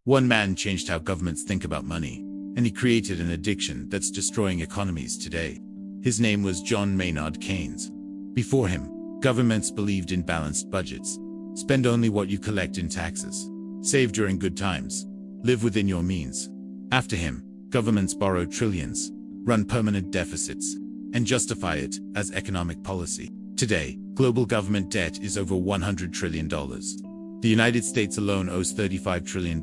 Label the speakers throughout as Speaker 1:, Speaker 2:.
Speaker 1: One man changed how governments think about money, and he created an addiction that's destroying economies today. His name was John Maynard Keynes. Before him, governments believed in balanced budgets. Spend only what you collect in taxes. Save during good times. Live within your means. After him, governments borrowed trillions, run permanent deficits, and justify it as economic policy. Today, global government debt is over $100 trillion. The United States alone owes $35 trillion.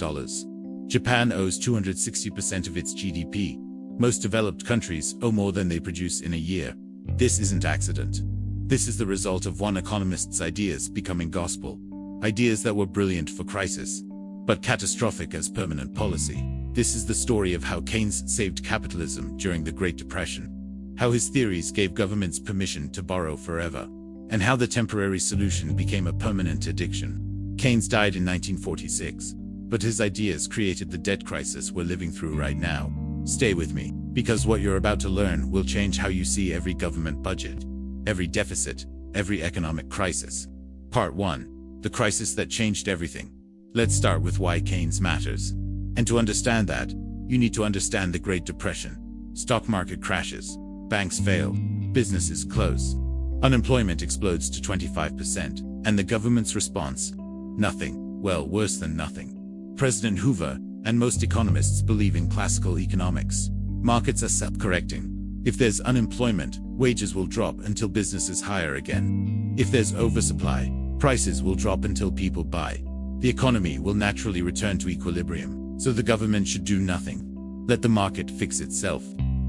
Speaker 1: Japan owes 260% of its GDP. Most developed countries owe more than they produce in a year. This isn't accident. This is the result of one economist's ideas becoming gospel. Ideas that were brilliant for crisis, but catastrophic as permanent policy. This is the story of how Keynes saved capitalism during the Great Depression, how his theories gave governments permission to borrow forever, and how the temporary solution became a permanent addiction. Keynes died in 1946, but his ideas created the debt crisis we're living through right now. Stay with me, because what you're about to learn will change how you see every government budget, every deficit, every economic crisis. Part 1. The crisis that changed everything. Let's start with why Keynes matters. And to understand that, you need to understand the Great Depression. Stock market crashes, banks fail, businesses close, unemployment explodes to 25%, and the government's response? Nothing. Well, worse than nothing. President Hoover and most economists believe in classical economics. Markets are self-correcting. If there's unemployment, wages will drop until businesses hire again. If there's oversupply, prices will drop until people buy. The economy will naturally return to equilibrium, so the government should do nothing. Let the market fix itself.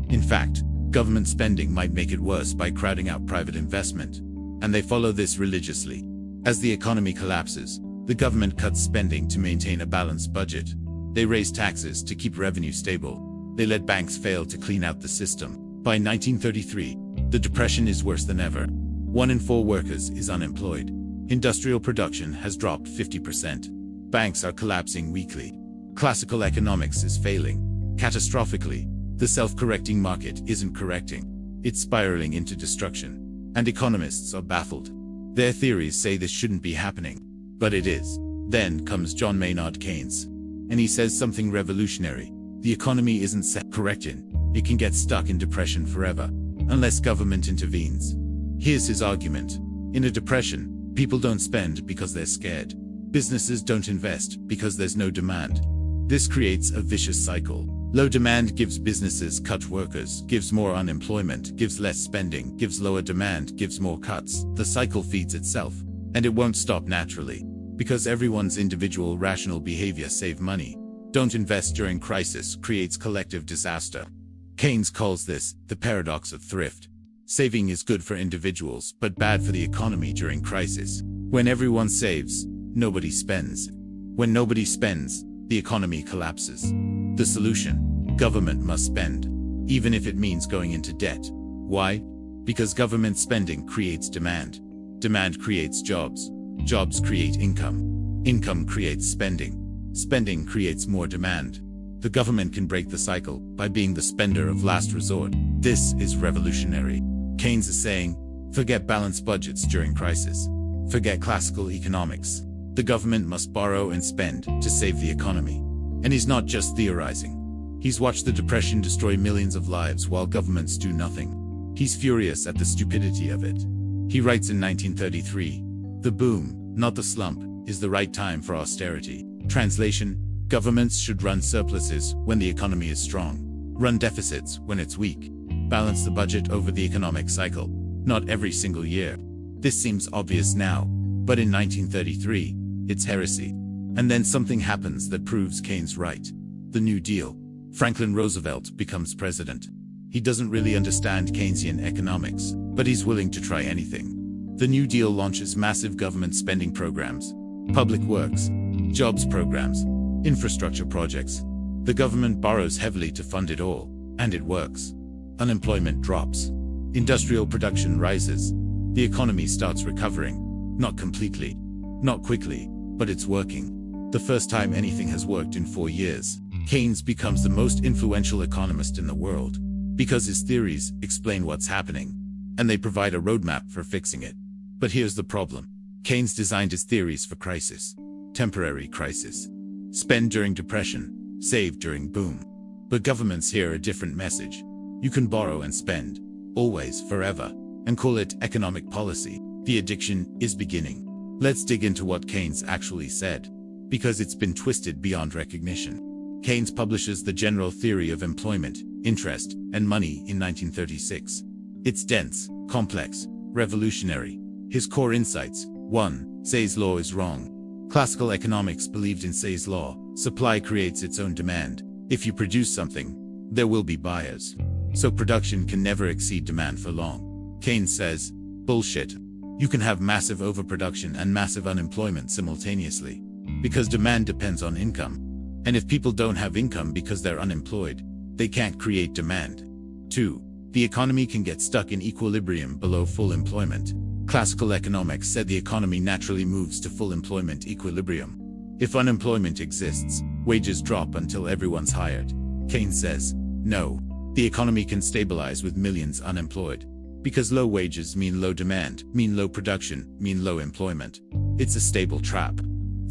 Speaker 1: In fact, government spending might make it worse by crowding out private investment, and they follow this religiously. As the economy collapses, the government cuts spending to maintain a balanced budget. They raise taxes to keep revenue stable. They let banks fail to clean out the system. By 1933, the depression is worse than ever. 1 in 4 workers is unemployed. Industrial production has dropped 50%. Banks are collapsing weekly. Classical economics is failing. Catastrophically, the self-correcting market isn't correcting. It's spiraling into destruction. And economists are baffled. Their theories say this shouldn't be happening. But it is. Then comes John Maynard Keynes. And he says something revolutionary. The economy isn't self-correcting. It can get stuck in depression forever, unless government intervenes. Here's his argument. In a depression, people don't spend because they're scared. Businesses don't invest because there's no demand. This creates a vicious cycle. Low demand gives businesses cut workers, gives more unemployment, gives less spending, gives lower demand, gives more cuts. The cycle feeds itself. And it won't stop naturally, because everyone's individual rational behavior save money. Don't invest during crisis creates collective disaster. Keynes calls this the paradox of thrift. Saving is good for individuals, but bad for the economy during crisis. When everyone saves, nobody spends. When nobody spends, the economy collapses. The solution: government must spend, even if it means going into debt. Why? Because government spending creates demand. Demand creates jobs. Jobs create income. Income creates spending. Spending creates more demand. The government can break the cycle by being the spender of last resort. This is revolutionary. Keynes is saying, forget balanced budgets during crisis. Forget classical economics. The government must borrow and spend to save the economy. And he's not just theorizing. He's watched the Depression destroy millions of lives while governments do nothing. He's furious at the stupidity of it. He writes in 1933, "The boom, not the slump, is the right time for austerity." Translation: governments should run surpluses when the economy is strong, run deficits when it's weak, balance the budget over the economic cycle, not every single year. This seems obvious now, but in 1933, it's heresy. And then something happens that proves Keynes right. The New Deal. Franklin Roosevelt becomes president. He doesn't really understand Keynesian economics, but he's willing to try anything. The New Deal launches massive government spending programs, public works, jobs programs, infrastructure projects. The government borrows heavily to fund it all, and it works. Unemployment drops. Industrial production rises. The economy starts recovering. Not completely, not quickly, but it's working. The first time anything has worked in 4 years, Keynes becomes the most influential economist in the world, because his theories explain what's happening, and they provide a roadmap for fixing it. But here's the problem. Keynes designed his theories for crisis. Temporary crisis. Spend during depression, save during boom. But governments hear a different message. You can borrow and spend, always, forever, and call it economic policy. The addiction is beginning. Let's dig into what Keynes actually said, because it's been twisted beyond recognition. Keynes publishes The General Theory of Employment, Interest, and Money in 1936. It's dense, complex, revolutionary. His core insights: 1. Say's law is wrong. Classical economics believed in Say's law. Supply creates its own demand. If you produce something, there will be buyers. So production can never exceed demand for long. Keynes says, bullshit. You can have massive overproduction and massive unemployment simultaneously, because demand depends on income. And if people don't have income because they're unemployed, they can't create demand. 2. The economy can get stuck in equilibrium below full employment. Classical economics said the economy naturally moves to full employment equilibrium. If unemployment exists, wages drop until everyone's hired. Keynes says, no, the economy can stabilize with millions unemployed, because low wages mean low demand, mean low production, mean low employment. It's a stable trap.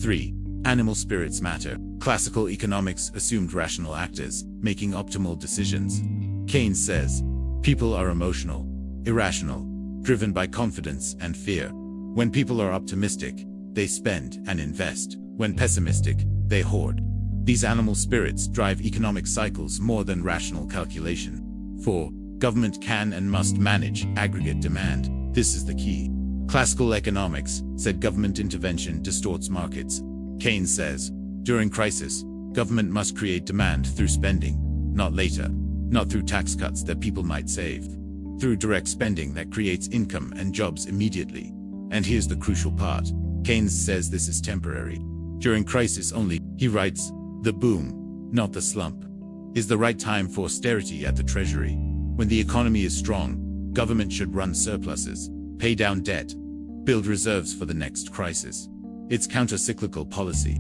Speaker 1: 3. Animal spirits matter. Classical economics assumed rational actors, making optimal decisions. Keynes says, people are emotional, irrational, driven by confidence and fear. When people are optimistic, they spend and invest. When pessimistic, they hoard. These animal spirits drive economic cycles more than rational calculation. 4. Government can and must manage aggregate demand. This is the key. Classical economics said government intervention distorts markets. Keynes says, during crisis, government must create demand through spending, not later, not through tax cuts that people might save, through direct spending that creates income and jobs immediately. And here's the crucial part. Keynes says this is temporary. During crisis only, he writes, the boom, not the slump, is the right time for austerity at the Treasury. When the economy is strong, government should run surpluses, pay down debt, build reserves for the next crisis. It's counter-cyclical policy.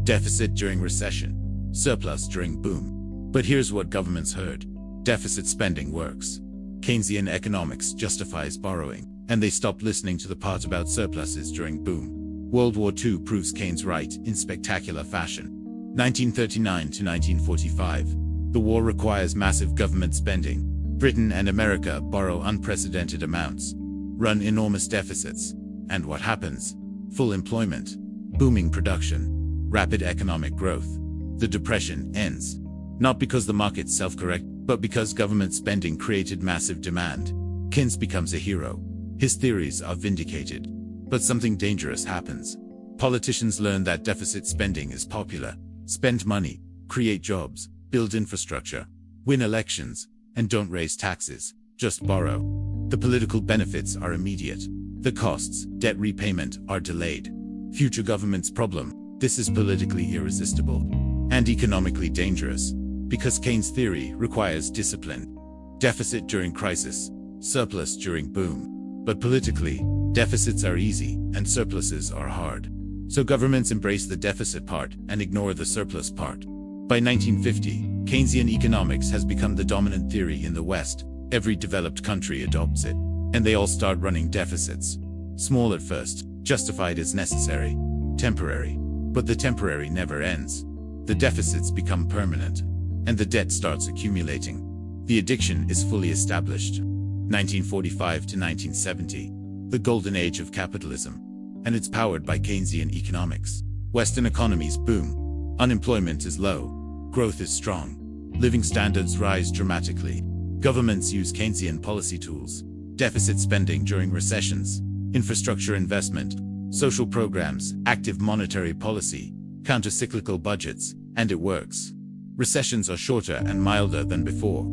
Speaker 1: Deficit during recession, surplus during boom. But here's what governments heard. Deficit spending works. Keynesian economics justifies borrowing, and they stopped listening to the part about surpluses during boom. World War II proves Keynes right in spectacular fashion. 1939 to 1945. The war requires massive government spending. Britain and America borrow unprecedented amounts, run enormous deficits. And what happens? Full employment, booming production, rapid economic growth. The Depression ends. Not because the market self-correct, but because government spending created massive demand. Keynes becomes a hero. His theories are vindicated. But something dangerous happens. Politicians learn that deficit spending is popular. Spend money, create jobs, build infrastructure, win elections, and don't raise taxes, just borrow. The political benefits are immediate. The costs, debt repayment, are delayed. Future government's problem: this is politically irresistible and economically dangerous, because Keynes' theory requires discipline. Deficit during crisis, surplus during boom. But politically, deficits are easy and surpluses are hard. So governments embrace the deficit part and ignore the surplus part. By 1950, Keynesian economics has become the dominant theory in the West. Every developed country adopts it, and they all start running deficits. Small at first, justified as necessary, temporary. But the temporary never ends. The deficits become permanent, and the debt starts accumulating. The addiction is fully established. 1945 to 1970, the golden age of capitalism, and it's powered by Keynesian economics. Western economies boom. Unemployment is low. Growth is strong. Living standards rise dramatically. Governments use Keynesian policy tools. Deficit spending during recessions, infrastructure investment, social programs, active monetary policy, counter-cyclical budgets, and it works. Recessions are shorter and milder than before.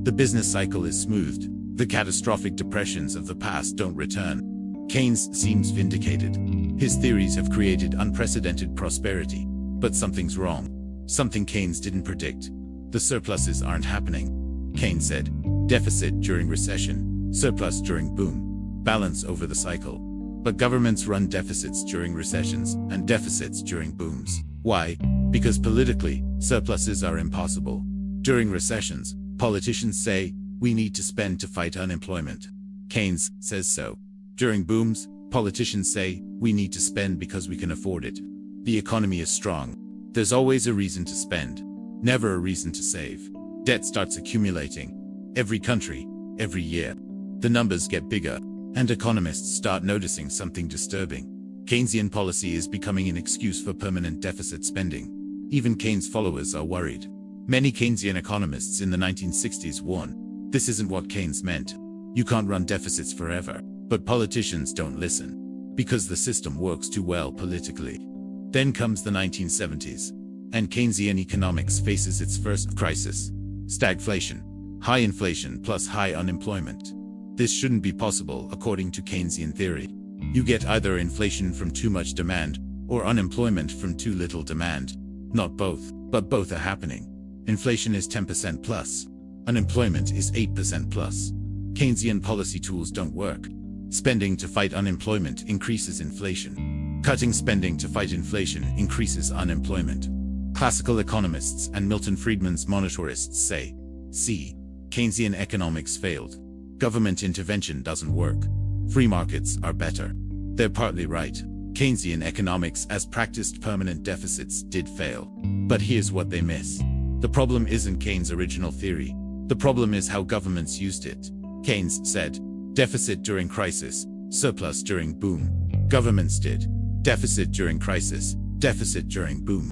Speaker 1: The business cycle is smoothed. The catastrophic depressions of the past don't return. Keynes seems vindicated. His theories have created unprecedented prosperity. But something's wrong. Something Keynes didn't predict. The surpluses aren't happening. Keynes said, deficit during recession, surplus during boom, balance over the cycle. But governments run deficits during recessions and deficits during booms. Why? Because politically, surpluses are impossible. During recessions, politicians say, we need to spend to fight unemployment. Keynes says so. During booms, politicians say, we need to spend because we can afford it. The economy is strong. There's always a reason to spend, never a reason to save. Debt starts accumulating. Every country, every year. The numbers get bigger, and economists start noticing something disturbing. Keynesian policy is becoming an excuse for permanent deficit spending. Even Keynes followers are worried. Many Keynesian economists in the 1960s warn, this isn't what Keynes meant. You can't run deficits forever. But politicians don't listen, because the system works too well politically. Then comes the 1970s, and Keynesian economics faces its first crisis: stagflation, high inflation plus high unemployment. This shouldn't be possible according to Keynesian theory. You get either inflation from too much demand, or unemployment from too little demand. Not both, but both are happening. Inflation is 10% plus. Unemployment is 8% plus. Keynesian policy tools don't work. Spending to fight unemployment increases inflation. Cutting spending to fight inflation increases unemployment. Classical economists and Milton Friedman's monetarists say, see, Keynesian economics failed. Government intervention doesn't work. Free markets are better. They're partly right. Keynesian economics as practiced permanent deficits did fail. But here's what they miss. The problem isn't Keynes' original theory. The problem is how governments used it. Keynes said, deficit during crisis, surplus during boom. Governments did. Deficit during crisis, deficit during boom.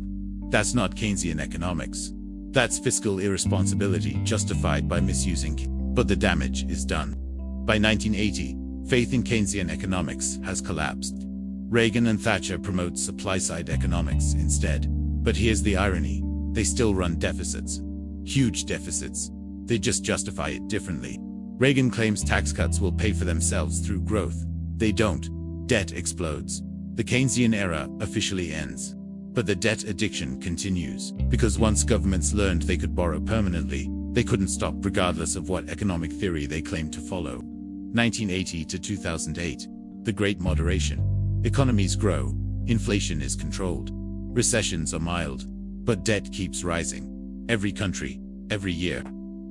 Speaker 1: That's not Keynesian economics. That's fiscal irresponsibility justified by misusing. But the damage is done. By 1980, faith in Keynesian economics has collapsed. Reagan and Thatcher promote supply-side economics instead. But here's the irony. They still run deficits. Huge deficits. They just justify it differently. Reagan claims tax cuts will pay for themselves through growth. They don't. Debt explodes. The Keynesian era officially ends. But the debt addiction continues, because once governments learned they could borrow permanently, they couldn't stop regardless of what economic theory they claimed to follow. 1980 to 2008. The Great Moderation. Economies grow. Inflation is controlled. Recessions are mild. But debt keeps rising. Every country, every year.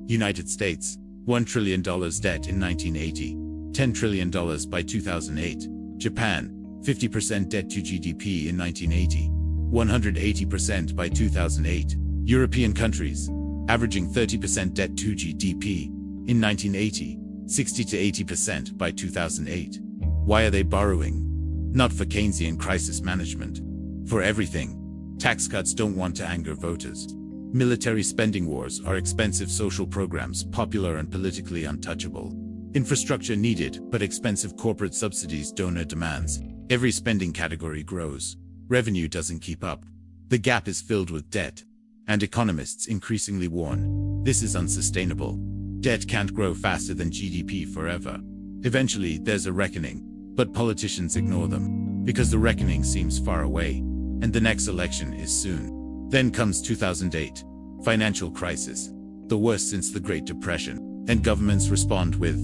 Speaker 1: United States, $1 trillion debt in 1980, $10 trillion by 2008. Japan, 50% debt to GDP in 1980, 180% by 2008. European countries, averaging 30% debt to GDP in 1980, 60 to 80% by 2008. Why are they borrowing? Not for Keynesian crisis management. For everything. Tax cuts don't want to anger voters. Military spending wars are expensive social programs, popular and politically untouchable. Infrastructure needed, but expensive corporate subsidies, donor demands. Every spending category grows. Revenue doesn't keep up. The gap is filled with debt. And economists increasingly warn, this is unsustainable. Debt can't grow faster than GDP forever. Eventually, there's a reckoning. But politicians ignore them. Because the reckoning seems far away. And the next election is soon. Then comes 2008. Financial crisis. The worst since the Great Depression. And governments respond with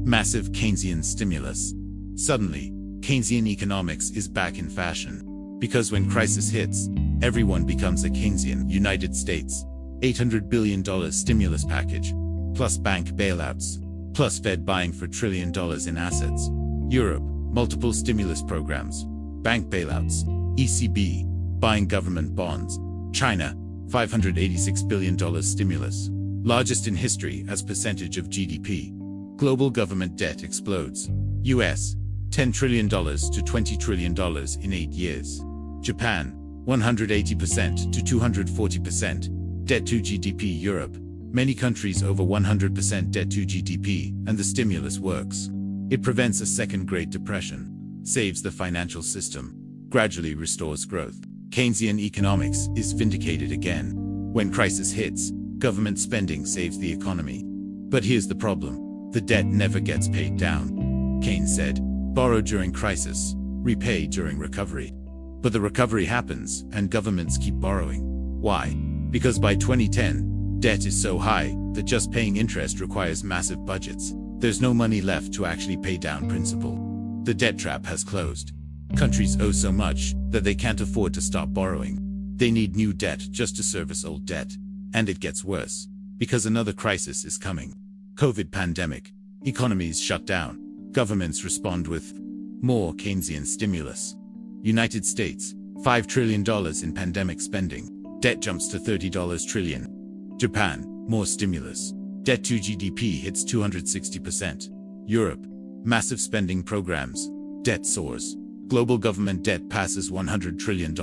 Speaker 1: massive Keynesian stimulus. Suddenly, Keynesian economics is back in fashion. Because when crisis hits, everyone becomes a Keynesian. United States, $800 billion stimulus package, plus bank bailouts, plus Fed buying for $1 trillion in assets. Europe, multiple stimulus programs, bank bailouts, ECB, buying government bonds. China, $586 billion stimulus, largest in history as percentage of GDP. Global government debt explodes. US, $10 trillion to $20 trillion in 8 years. Japan, 180% to 240% debt to GDP. Europe, many countries over 100% debt to GDP, and the stimulus works. It prevents a second Great Depression, saves the financial system, gradually restores growth. Keynesian economics is vindicated again. When crisis hits, government spending saves the economy. But here's the problem. The debt never gets paid down. Keynes said, borrow during crisis, repay during recovery. But the recovery happens, and governments keep borrowing. Why? Because by 2010, debt is so high that just paying interest requires massive budgets. There's no money left to actually pay down principal. The debt trap has closed. Countries owe so much that they can't afford to stop borrowing. They need new debt just to service old debt. And it gets worse, because another crisis is coming. COVID pandemic. Economies shut down. Governments respond with more Keynesian stimulus. United States, $5 trillion in pandemic spending. Debt jumps to $30 trillion. Japan, more stimulus. Debt to GDP hits 260%. Europe, massive spending programs. Debt soars. Global government debt passes $100 trillion.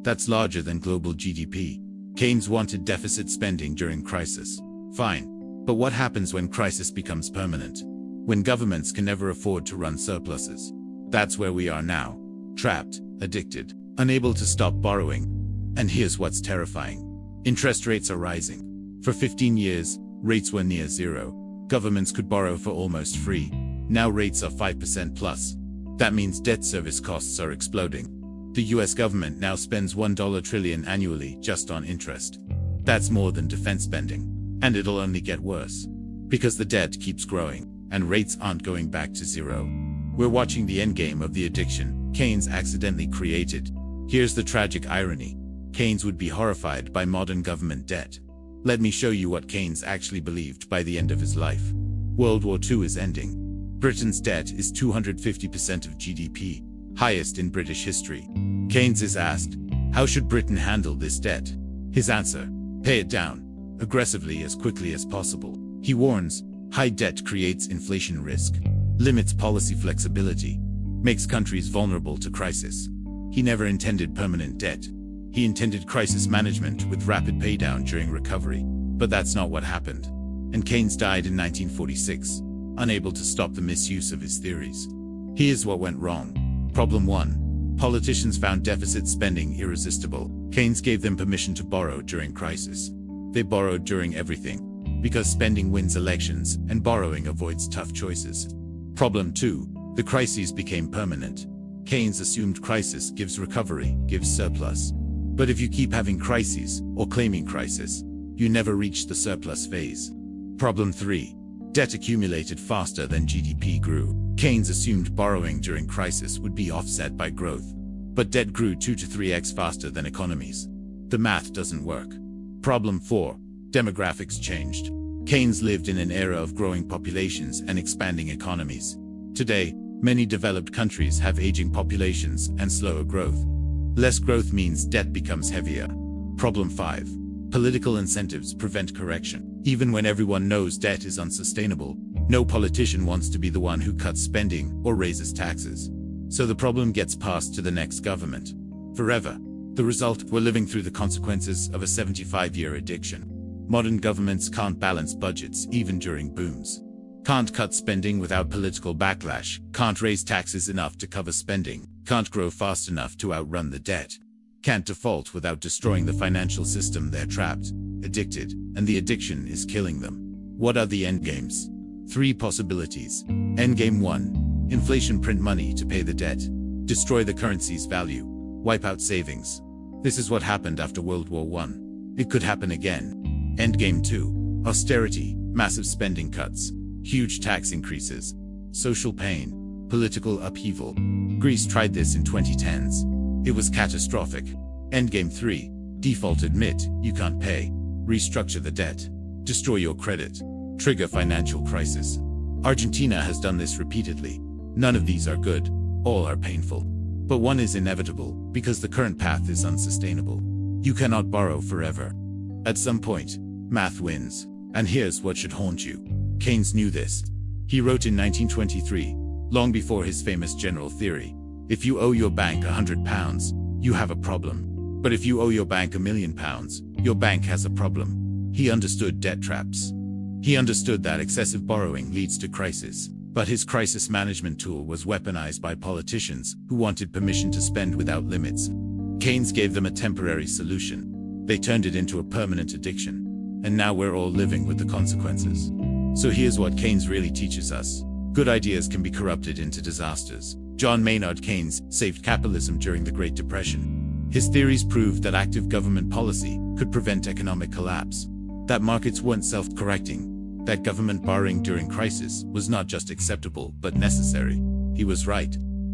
Speaker 1: That's larger than global GDP. Keynes wanted deficit spending during crisis. Fine. But what happens when crisis becomes permanent? When governments can never afford to run surpluses? That's where we are now. Trapped, addicted, unable to stop borrowing. And here's what's terrifying. Interest rates are rising. For 15 years, rates were near zero. Governments could borrow for almost free. Now rates are 5% plus. That means debt service costs are exploding. The US government now spends $1 trillion annually just on interest. That's more than defense spending. And it'll only get worse. Because the debt keeps growing, and rates aren't going back to zero. We're watching the endgame of the addiction Keynes accidentally created. Here's the tragic irony. Keynes would be horrified by modern government debt. Let me show you what Keynes actually believed by the end of his life. World War II is ending. Britain's debt is 250% of GDP, highest in British history. Keynes is asked, how should Britain handle this debt? His answer, pay it down, aggressively as quickly as possible. He warns, high debt creates inflation risk, limits policy flexibility, makes countries vulnerable to crisis. He never intended permanent debt. He intended crisis management with rapid paydown during recovery. But that's not what happened. And Keynes died in 1946, unable to stop the misuse of his theories. Here's what went wrong. Problem 1. Politicians found deficit spending irresistible. Keynes gave them permission to borrow during crisis. They borrowed during everything, because spending wins elections and borrowing avoids tough choices. Problem 2. The crises became permanent. Keynes assumed crisis gives recovery, gives surplus. But if you keep having crises, or claiming crisis, you never reach the surplus phase. Problem 3. Debt accumulated faster than GDP grew. Keynes assumed borrowing during crisis would be offset by growth. But debt grew 2 to 3x faster than economies. The math doesn't work. Problem 4. Demographics changed. Keynes lived in an era of growing populations and expanding economies. Today, many developed countries have aging populations and slower growth. Less growth means debt becomes heavier. Problem 5. Political incentives prevent correction. Even when everyone knows debt is unsustainable, no politician wants to be the one who cuts spending or raises taxes. So the problem gets passed to the next government. Forever. The result, we're living through the consequences of a 75-year addiction. Modern governments can't balance budgets even during booms. Can't cut spending without political backlash, can't raise taxes enough to cover spending, can't grow fast enough to outrun the debt. Can't default without destroying the financial system. They're trapped, addicted, and the addiction is killing them. What are the endgames? 3 possibilities. Endgame 1. Inflation: print money to pay the debt. Destroy the currency's value. Wipe out savings. This is what happened after World War I. It could happen again. Endgame 2. Austerity, massive spending cuts, huge tax increases, social pain, political upheaval. Greece tried this in 2010s. It was catastrophic. Endgame 3. Default: admit you can't pay. Restructure the debt. Destroy your credit. Trigger financial crisis. Argentina has done this repeatedly. None of these are good. All are painful. But one is inevitable, because the current path is unsustainable. You cannot borrow forever. At some point, math wins. And here's what should haunt you. Keynes knew this. He wrote in 1923, long before his famous general theory, if you owe your bank £100, you have a problem. But if you owe your bank £1 million, your bank has a problem. He understood debt traps. He understood that excessive borrowing leads to crisis. But his crisis management tool was weaponized by politicians who wanted permission to spend without limits. Keynes gave them a temporary solution. They turned it into a permanent addiction. And now we're all living with the consequences. So here's what Keynes really teaches us. Good ideas can be corrupted into disasters. John Maynard Keynes saved capitalism during the Great Depression. His theories proved that active government policy could prevent economic collapse. That markets weren't self-correcting. That government borrowing during crisis was not just acceptable but necessary. He was right.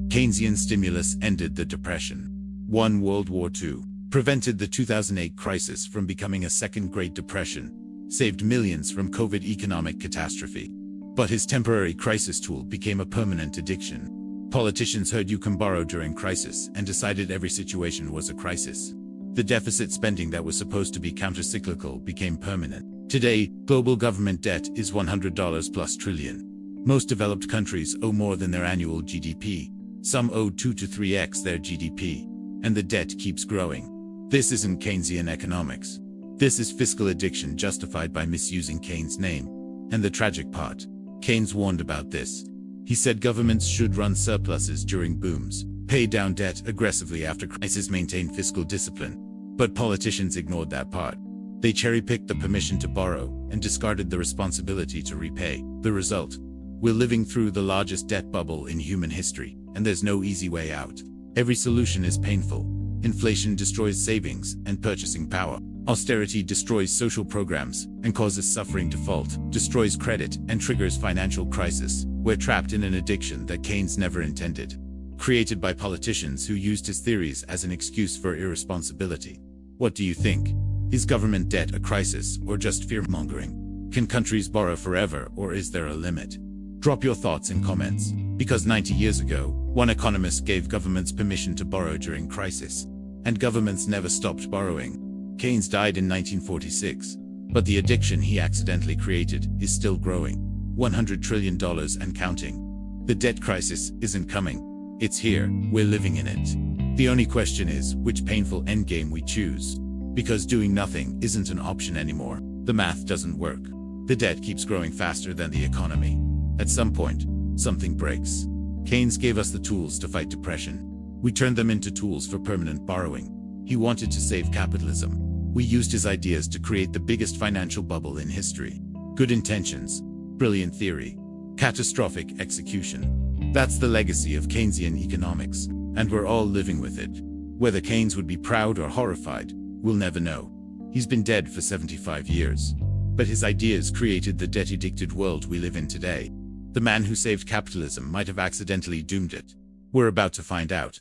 Speaker 1: Keynesian stimulus ended the Depression, won World War II, prevented the 2008 crisis from becoming a second Great Depression, saved millions from COVID economic catastrophe. But his temporary crisis tool became a permanent addiction. Politicians heard you can borrow during crisis and decided every situation was a crisis. The deficit spending that was supposed to be countercyclical became permanent. Today, global government debt is $100 plus trillion. Most developed countries owe more than their annual GDP. Some owe 2 to 3x their GDP. And the debt keeps growing. This isn't Keynesian economics. This is fiscal addiction justified by misusing Keynes' name. And the tragic part, Keynes warned about this. He said governments should run surpluses during booms, pay down debt aggressively after crises, maintain fiscal discipline. But politicians ignored that part. They cherry-picked the permission to borrow and discarded the responsibility to repay. The result? We're living through the largest debt bubble in human history, and there's no easy way out. Every solution is painful. Inflation destroys savings and purchasing power. Austerity destroys social programs and causes suffering. Default destroys credit and triggers financial crisis. We're trapped in an addiction that Keynes never intended, created by politicians who used his theories as an excuse for irresponsibility. What do you think? Is government debt a crisis or just fear-mongering? Can countries borrow forever, or is there a limit? Drop your thoughts in comments. Because 90 years ago, one economist gave governments permission to borrow during crisis. And governments never stopped borrowing. Keynes died in 1946. But the addiction he accidentally created is still growing. $100 trillion and counting. The debt crisis isn't coming. It's here, we're living in it. The only question is which painful endgame we choose. Because doing nothing isn't an option anymore. The math doesn't work. The debt keeps growing faster than the economy. At some point, something breaks. Keynes gave us the tools to fight depression. We turned them into tools for permanent borrowing. He wanted to save capitalism. We used his ideas to create the biggest financial bubble in history. Good intentions, brilliant theory, catastrophic execution. That's the legacy of Keynesian economics, and we're all living with it. Whether Keynes would be proud or horrified, we'll never know. He's been dead for 75 years. But his ideas created the debt-addicted world we live in today. The man who saved capitalism might have accidentally doomed it. We're about to find out.